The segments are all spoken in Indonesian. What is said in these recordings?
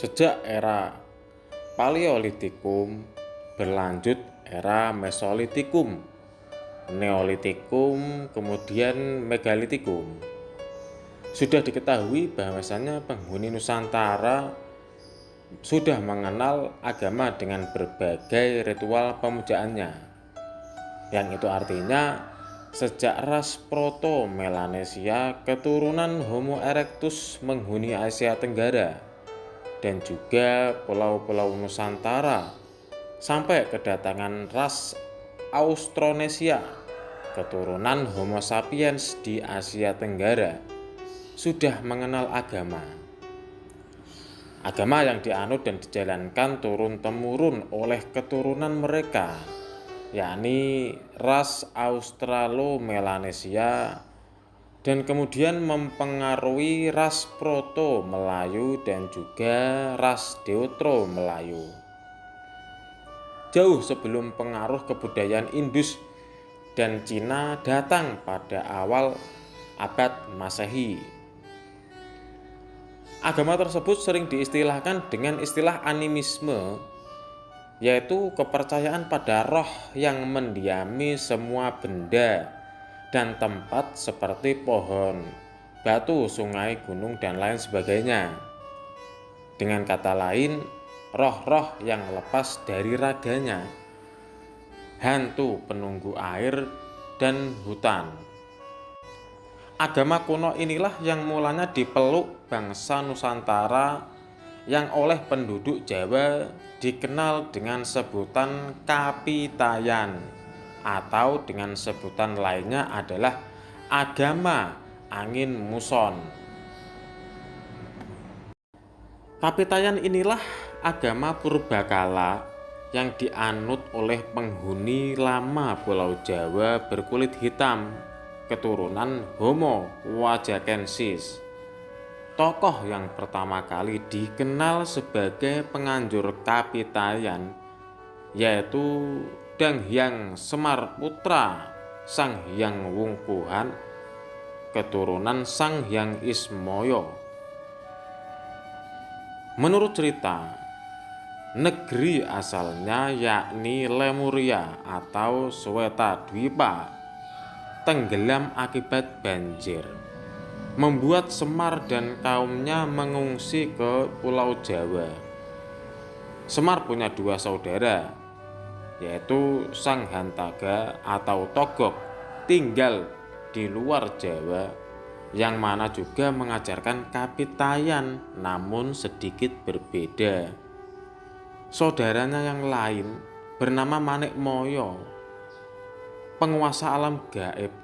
Sejak era Paleolitikum berlanjut era Mesolitikum, Neolitikum, kemudian Megalitikum. Sudah diketahui bahwasannya penghuni Nusantara sudah mengenal agama dengan berbagai ritual pemujaannya, yang itu artinya sejak ras Proto-Melanesia keturunan Homo erectus menghuni Asia Tenggara dan juga pulau-pulau Nusantara sampai kedatangan ras Austronesia keturunan Homo sapiens di Asia Tenggara sudah mengenal agama. Agama yang dianut dan dijalankan turun-temurun oleh keturunan mereka, yakni ras Australo-Melanesia, dan kemudian mempengaruhi ras Proto-Melayu dan juga ras Deutero-Melayu. Jauh sebelum pengaruh kebudayaan Indus dan Cina datang pada awal abad Masehi. Agama tersebut sering diistilahkan dengan istilah animisme, yaitu kepercayaan pada roh yang mendiami semua benda dan tempat seperti pohon, batu, sungai, gunung, dan lain sebagainya. Dengan kata lain, roh-roh yang lepas dari raganya, hantu penunggu air dan hutan. Agama kuno inilah yang mulanya dipeluk bangsa Nusantara yang oleh penduduk Jawa dikenal dengan sebutan Kapitayan, atau dengan sebutan lainnya adalah agama angin muson. Kapitayan inilah agama purbakala yang dianut oleh penghuni lama Pulau Jawa berkulit hitam keturunan Homo wajakensis. Tokoh yang pertama kali dikenal sebagai penganjur Kapitayan yaitu Dang Hyang Semar Putra Sang Hyang Wungkuhan keturunan Sang Hyang Ismoyo. Menurut cerita, negeri asalnya yakni Lemuria atau Swetadwipa tenggelam akibat banjir, membuat Semar dan kaumnya mengungsi ke Pulau Jawa. Semar punya dua saudara, yaitu Sang Hantaga atau Togok tinggal di luar Jawa, yang mana juga mengajarkan Kapitayan namun sedikit berbeda. Saudaranya yang lain bernama Manikmoyo, penguasa alam gaib,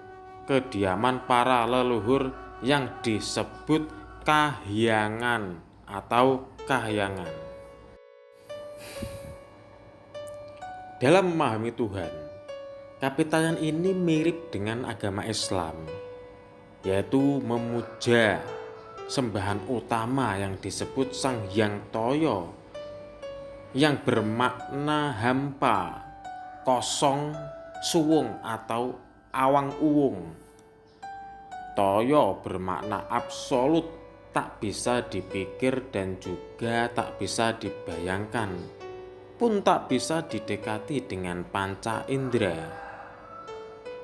kediaman para leluhur yang disebut kahyangan atau kahyangan. Dalam memahami Tuhan, Kapitayan ini mirip dengan agama Islam, yaitu memuja sembahan utama yang disebut Sang Hyang Toyo, yang bermakna hampa, kosong, suwung atau awang uwung. Toyo bermakna absolut, tak bisa dipikir dan juga tak bisa dibayangkan, pun tak bisa didekati dengan panca indera.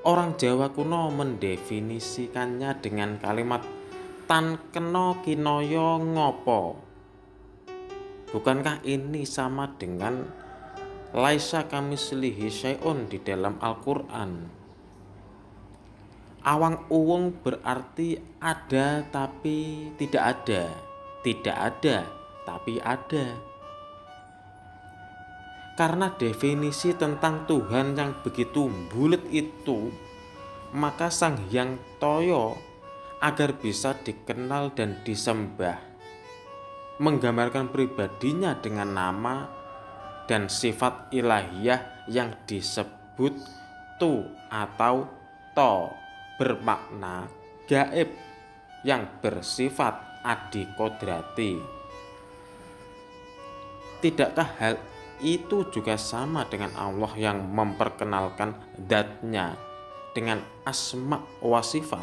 Orang Jawa kuno mendefinisikannya dengan kalimat tan kena kinoyo ngopo. Bukankah ini sama dengan laisa kamislihi syai'un di dalam Al-Quran? Awang uwung berarti ada tapi tidak ada, tidak ada tapi ada. Karena definisi tentang Tuhan yang begitu bulat itu, maka Sang Hyang Toyo agar bisa dikenal dan disembah, menggambarkan pribadinya dengan nama dan sifat ilahiyah yang disebut tu atau to, bermakna gaib yang bersifat adikodrati. Tidakkah hal itu juga sama dengan Allah yang memperkenalkan zat-Nya dengan asma wa sifat?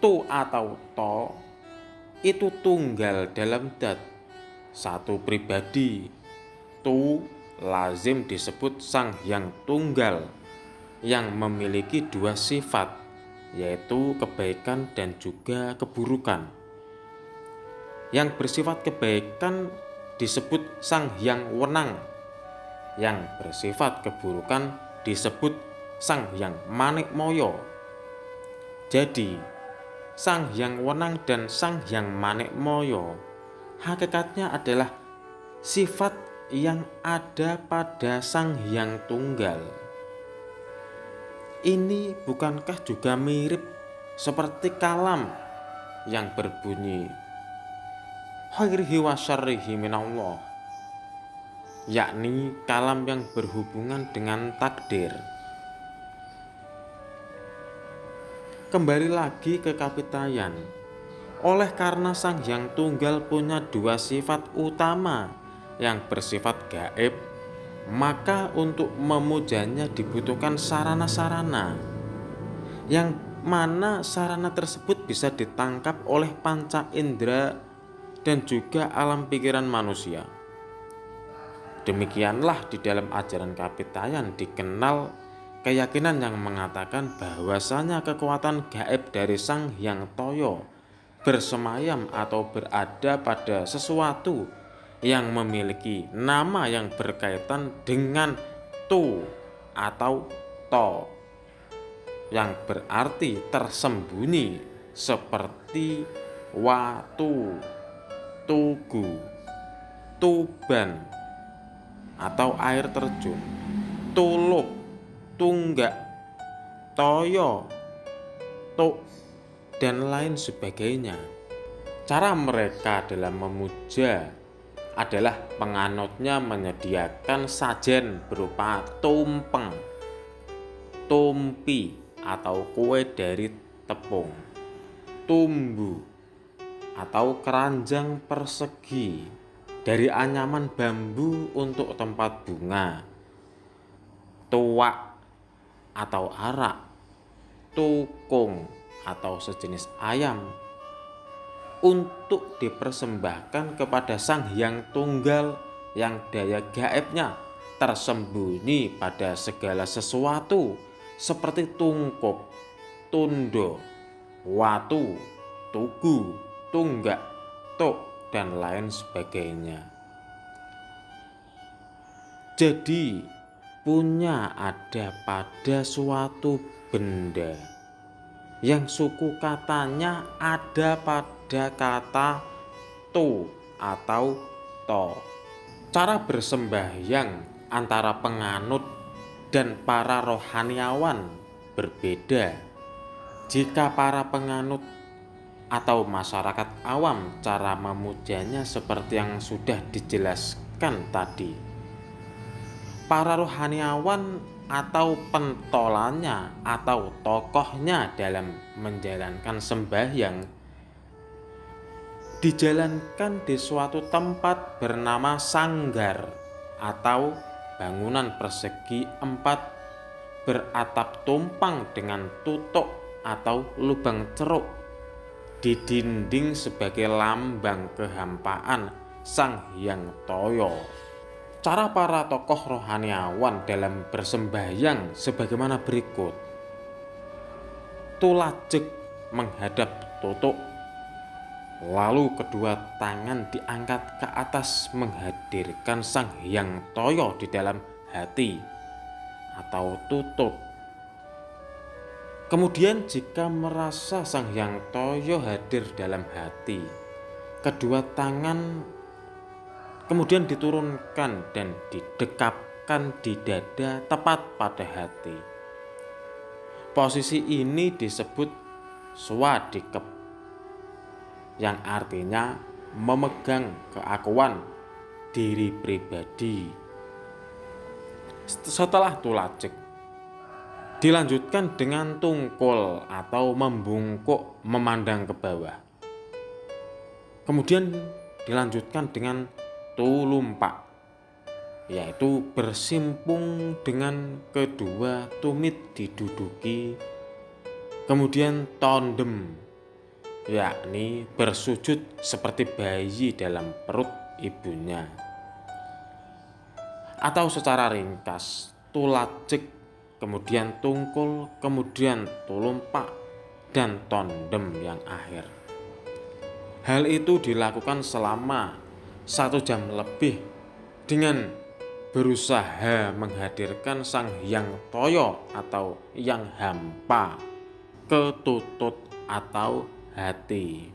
Tu atau to itu tunggal dalam dat, satu pribadi. Tu lazim disebut Sang Hyang Tunggal yang memiliki dua sifat, yaitu kebaikan dan juga keburukan. Yang bersifat kebaikan disebut Sang Hyang Wenang, yang bersifat keburukan disebut Sang Hyang Manikmaya. Jadi Sang Hyang Wenang dan Sang Hyang Manikmaya hakikatnya adalah sifat yang ada pada Sang Hyang Tunggal. Ini bukankah juga mirip seperti kalam yang berbunyi khairihi wa syarrihi minallah, yakni kalam yang berhubungan dengan takdir. Kembali lagi ke kapitayan. Oleh karena Sang Hyang Tunggal punya dua sifat utama yang bersifat gaib, maka untuk memujanya dibutuhkan sarana-sarana, yang mana sarana tersebut bisa ditangkap oleh panca indera dan juga alam pikiran manusia. Demikianlah di dalam ajaran kapitayan dikenal keyakinan yang mengatakan bahwasanya kekuatan gaib dari Sang Hyang Toyo bersemayam atau berada pada sesuatu yang memiliki nama yang berkaitan dengan tu atau to, yang berarti tersembunyi, seperti watu, tugu, tuban atau air terjun, tuluk, tunggak, toyo, tuk, dan lain sebagainya. Cara mereka dalam memuja adalah penganutnya menyediakan sajen berupa tumpeng, tumpi atau kue dari tepung, tumbu atau keranjang persegi dari anyaman bambu untuk tempat bunga, tuak atau arak, tukung atau sejenis ayam, untuk dipersembahkan kepada Sang Hyang Tunggal yang daya gaibnya tersembunyi pada segala sesuatu seperti tungkup, tundo, watu, tugu, tunggak, tuk, dan lain sebagainya. Jadi punya ada pada suatu benda yang suku katanya ada pada kata tu atau to. Cara bersembahyang antara penganut dan para rohaniawan berbeda. Jika para penganut atau masyarakat awam, cara memujanya seperti yang sudah dijelaskan tadi. Para rohaniawan atau pentolannya atau tokohnya dalam menjalankan sembahyang dijalankan di suatu tempat bernama sanggar atau bangunan persegi 4 beratap tumpang dengan tutuk atau lubang ceruk di dinding sebagai lambang kehampaan Sang Hyang Toyo. Cara para tokoh rohaniawan dalam bersembahyang sebagaimana berikut. Tulajeg menghadap tutuk, lalu kedua tangan diangkat ke atas menghadirkan Sang Hyang Toyo di dalam hati atau tutut. Kemudian jika merasa Sang Hyang Toyo hadir dalam hati, kedua tangan kemudian diturunkan dan didekapkan di dada tepat pada hati. Posisi ini disebut swadikep, yang artinya memegang keakuan diri pribadi. Setelah tulajeg, dilanjutkan dengan tungkul atau membungkuk memandang ke bawah. Kemudian dilanjutkan dengan tulumpak, yaitu bersimpung dengan kedua tumit diduduki. Kemudian tondem, yakni bersujud seperti bayi dalam perut ibunya. Atau secara ringkas, tulajek, kemudian tungkul, kemudian tulumpak, dan tondem yang akhir. Hal itu dilakukan selama 1 jam lebih dengan berusaha menghadirkan Sang Hyang Toyo atau Yang Hampa ke tutut atau hati.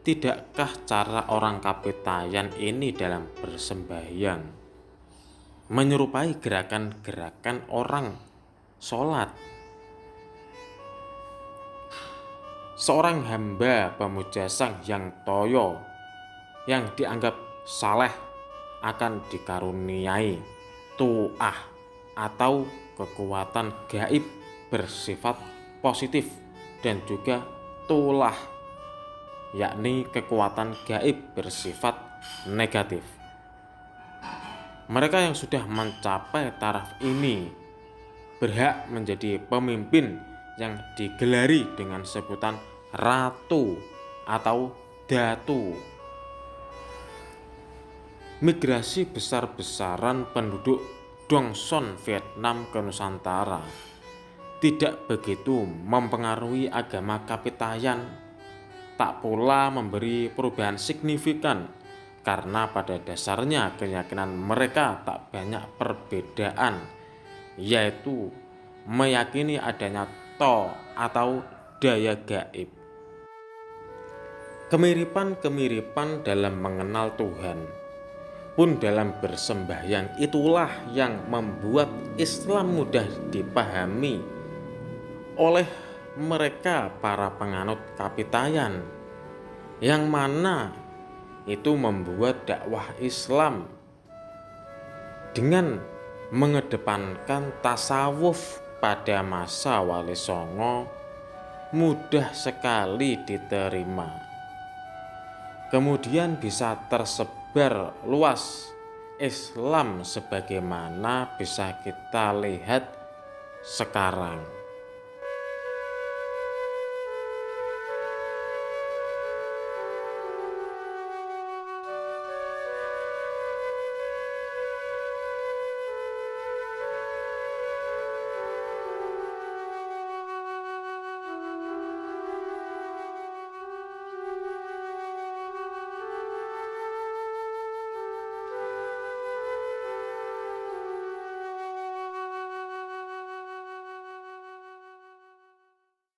Tidakkah cara orang Kapitayan ini dalam bersembahyang menyerupai gerakan-gerakan orang sholat? Seorang hamba pemuja Sang Hyang Toyo yang dianggap saleh akan dikaruniai tu'ah atau kekuatan gaib bersifat positif dan juga tulah, yakni kekuatan gaib bersifat negatif. Mereka yang sudah mencapai taraf ini berhak menjadi pemimpin yang digelari dengan sebutan ratu atau datu. Migrasi besar-besaran penduduk Dongson Vietnam ke Nusantara tidak begitu mempengaruhi agama Kapitayan, tak pula memberi perubahan signifikan karena pada dasarnya keyakinan mereka tak banyak perbedaan, yaitu meyakini adanya To atau daya gaib. Kemiripan-kemiripan dalam mengenal Tuhan pun dalam bersembahyang itulah yang membuat Islam mudah dipahami oleh mereka para penganut Kapitayan, yang mana itu membuat dakwah Islam dengan mengedepankan tasawuf pada masa Wali Songo mudah sekali diterima. Kemudian bisa tersebar luas Islam sebagaimana bisa kita lihat sekarang.